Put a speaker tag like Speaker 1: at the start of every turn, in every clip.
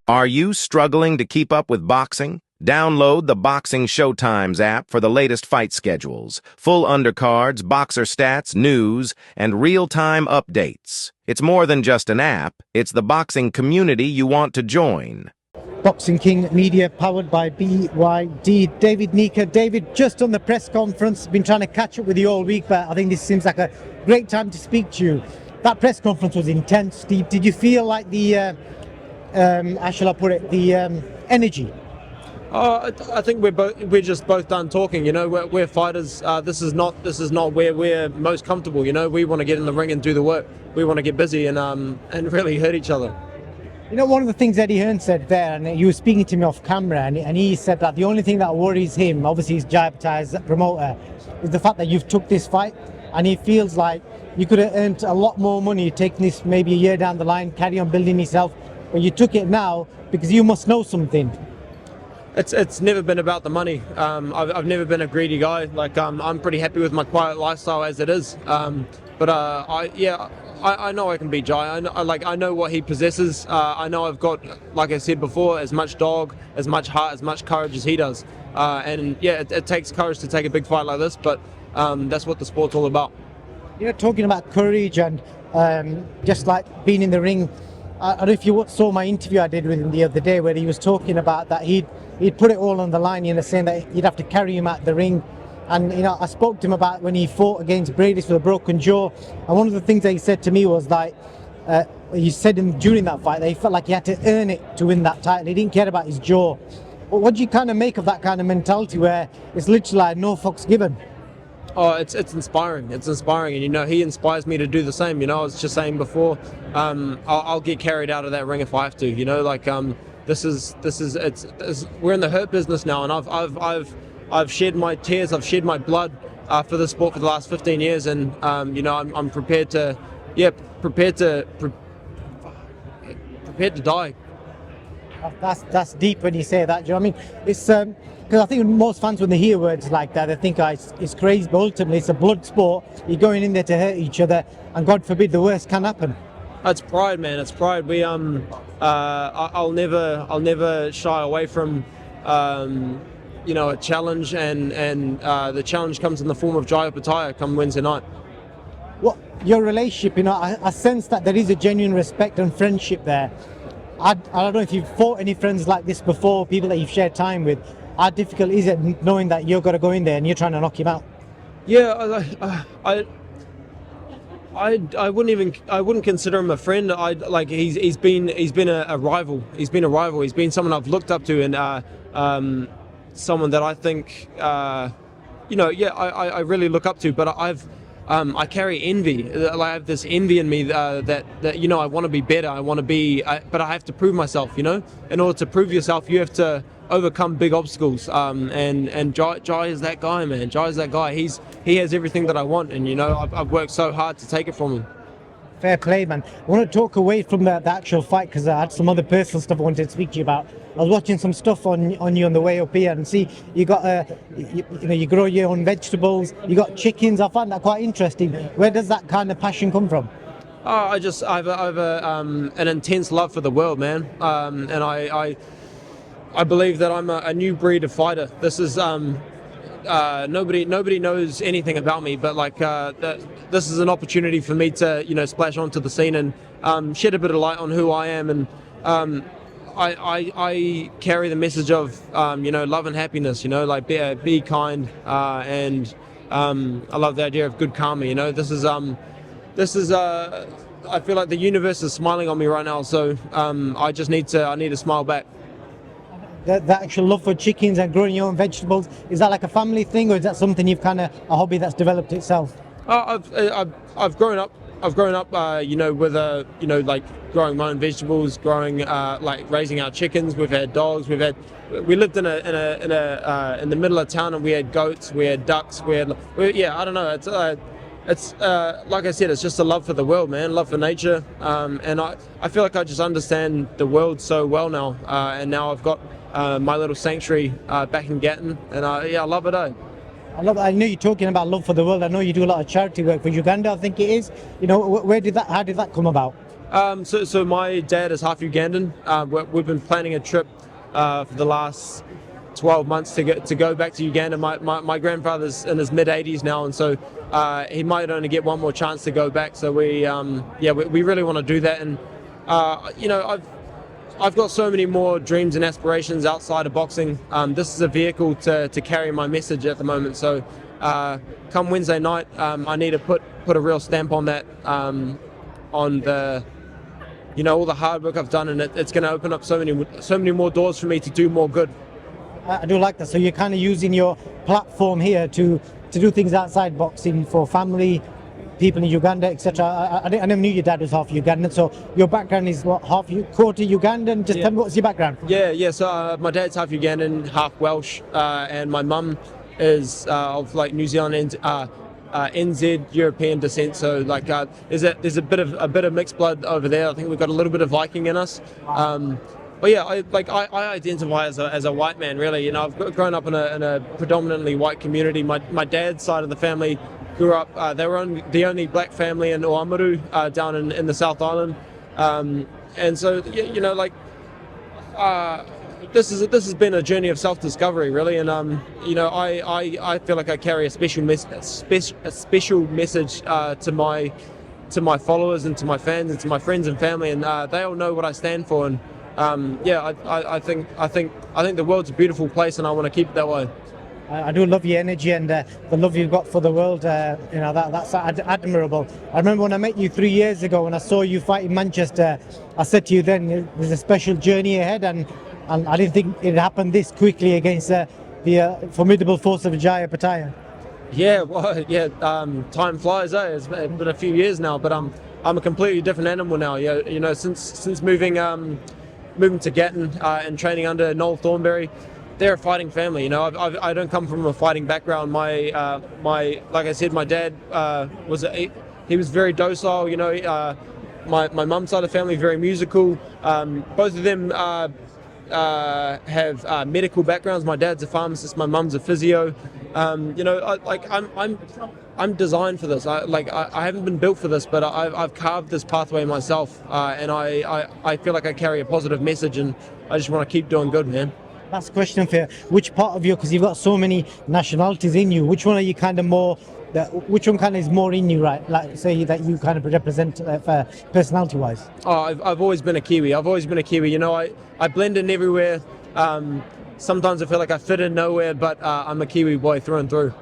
Speaker 1: Are you struggling to keep up with boxing? Download the Boxing Showtimes app for the latest fight schedules, full undercards, boxer stats, news, and real-time updates. It's more than just an app, it's the boxing community you want to join.
Speaker 2: Boxing King Media, powered by BYD. David Nyika. David, just on the press conference, been trying to catch up with you all week, but I think this seems like a great time to speak to you. That press conference was intense. Did you feel like the, how shall I put it, the energy?
Speaker 3: I think we're just both done talking. You know, we're fighters. This is not where we're most comfortable. You know, we want to get in the ring and do the work. We want to get busy and really hurt each other.
Speaker 2: You know, one of the things Eddie Hearn said there, and he was speaking to me off camera, and he said that the only thing that worries him, obviously he's Jai Opetaia's promoter, is the fact that you've took this fight, and he feels like you could have earned a lot more money taking this maybe a year down the line, carry on building yourself, but you took it now because you must know something.
Speaker 3: It's never been about the money. I've never been a greedy guy. Like I'm pretty happy with my quiet lifestyle as it is. But I know I can beat Jai. I know what he possesses. I know I've got, like I said before, as much dog, as much heart, as much courage as he does. And yeah, it takes courage to take a big fight like this, but that's what the sport's all about.
Speaker 2: You know, talking about courage and just like being in the ring, I don't know if you saw my interview I did with him the other day, where he was talking about that he'd put it all on the line, you know, saying that you'd have to carry him out the ring. And, you know, I spoke to him about when he fought against Brady with a broken jaw. And one of the things that he said to me was like, he said during that fight that he felt like he had to earn it to win that title. He didn't care about his jaw. But what do you kind of make of that kind of mentality where it's literally like no fucks given?
Speaker 3: Oh, it's inspiring. It's inspiring, and you know, he inspires me to do the same. You know, I was just saying before, I'll get carried out of that ring if I have to. You know, like we're in the hurt business now, and I've shed my tears, I've shed my blood for the sport for the last 15 years, and you know, I'm prepared to die.
Speaker 2: That's deep when you say that, Joe. I mean, it's because I think most fans, when they hear words like that, they think it's crazy, but ultimately it's a blood sport. You're going in there to hurt each other, and God forbid the worst can happen.
Speaker 3: It's pride, man. It's pride. We I'll never shy away from you know, a challenge, and the challenge comes in the form of Jai Opetaia come Wednesday night.
Speaker 2: What your relationship? You know, I sense that there is a genuine respect and friendship there. I don't know if you've fought any friends like this before, people that you've shared time with. How difficult is it knowing that you're going to go in there and you're trying to knock him out?
Speaker 3: Yeah, I wouldn't consider him a friend. He's been a rival. He's been a rival. He's been someone I've looked up to, and someone that I think you know, yeah, I really look up to. But I carry envy. I have this envy in me that you know, I want to be better. I want to be, but I have to prove myself. You know, in order to prove yourself, you have to overcome big obstacles. And Jai is that guy, man. Jai is that guy. He has everything that I want, and you know, I've worked so hard to take it from him.
Speaker 2: Fair play, man. I want to talk away from the actual fight because I had some other personal stuff I wanted to speak to you about. I was watching some stuff on you on the way up here, and see you got you know, you grow your own vegetables, you got chickens. I find that quite interesting. Where does that kind of passion come from?
Speaker 3: I have an intense love for the world, man, and I believe that I'm a new breed of fighter. This is nobody knows anything about me, but like this is an opportunity for me to, you know, splash onto the scene and shed a bit of light on who I am, and I carry the message of you know, love and happiness. You know, like be kind, and I love the idea of good karma. You know, this is I feel like the universe is smiling on me right now, so I need to smile back.
Speaker 2: The actual love for chickens and growing your own vegetables, is that like a family thing, or is that something you've kind of a hobby that's developed itself?
Speaker 3: I've grown up. You know, with you know, like growing my own vegetables, growing like raising our chickens. We've had dogs. We lived in the middle of town, and we had goats. We had ducks. Yeah, I don't know. It's like I said, it's just a love for the world, man. Love for nature, and I feel like I just understand the world so well now, and now I've got my little sanctuary back in Gatton, and yeah, I love it.
Speaker 2: I know you're talking about love for the world. I know you do a lot of charity work for Uganda, I think it is. You know, how did that come about?
Speaker 3: So my dad is half Ugandan. We've been planning a trip for the last 12 months to go back to Uganda. My grandfather's in his mid 80s now, and so he might only get one more chance to go back. So we really want to do that. And I've got so many more dreams and aspirations outside of boxing. This is a vehicle to carry my message at the moment. So come Wednesday night, I need to put a real stamp on that, on the all the hard work I've done, and it's going to open up so many more doors for me to do more good.
Speaker 2: I do like that. So you're kind of using your platform here to do things outside boxing for family, people in Uganda, etc. I never knew your dad was half Ugandan. So your background is what, half quarter Ugandan? Just tell me, what's your background?
Speaker 3: Yeah. So my dad's half Ugandan, half Welsh, and my mum is of like New Zealand and NZ European descent. So like there's a bit of mixed blood over there. I think we've got a little bit of Viking in us. But yeah, I identify as a white man, really. I've grown up in a predominantly white community. My dad's side of the family grew up. They were the only black family in Oamaru down in the South Island, and so this has been a journey of self-discovery, really. And I feel like I carry a special message to my followers and to my fans and to my friends and family, and they all know what I stand for. And I think the world's a beautiful place, and I want to keep it that way.
Speaker 2: I do love your energy and the love you've got for the world. That's admirable. I remember when I met you 3 years ago, when I saw you fight in Manchester, I said to you then, there's a special journey ahead, and I didn't think it happened this quickly against the formidable force of Jai Opetaia.
Speaker 3: Yeah, well, yeah. Time flies, eh? It's been a few years now, but I'm a completely different animal now. Yeah, since moving to Gatton and training under Noel Thornberry, they're a fighting family. I don't come from a fighting background. My like I said, my dad he was very docile. My mum's side of the family very musical. Both of them have medical backgrounds. My dad's a pharmacist. My mum's a physio. I'm designed for this. I haven't been built for this, but I've carved this pathway myself, and I feel like I carry a positive message, and I just want to keep doing good, man.
Speaker 2: Last question for you. Which part of you, because you've got so many nationalities in you, which one are you kind of more, which one kind of is more in you, right? Like say that you kind of represent personality wise?
Speaker 3: Oh, I've always been a Kiwi. I blend in everywhere. Sometimes I feel like I fit in nowhere, but I'm a Kiwi boy through and through.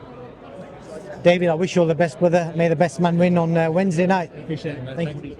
Speaker 2: David, I wish you all the best, brother. May the best man win on Wednesday night.
Speaker 3: Appreciate it, man.
Speaker 2: Thank you.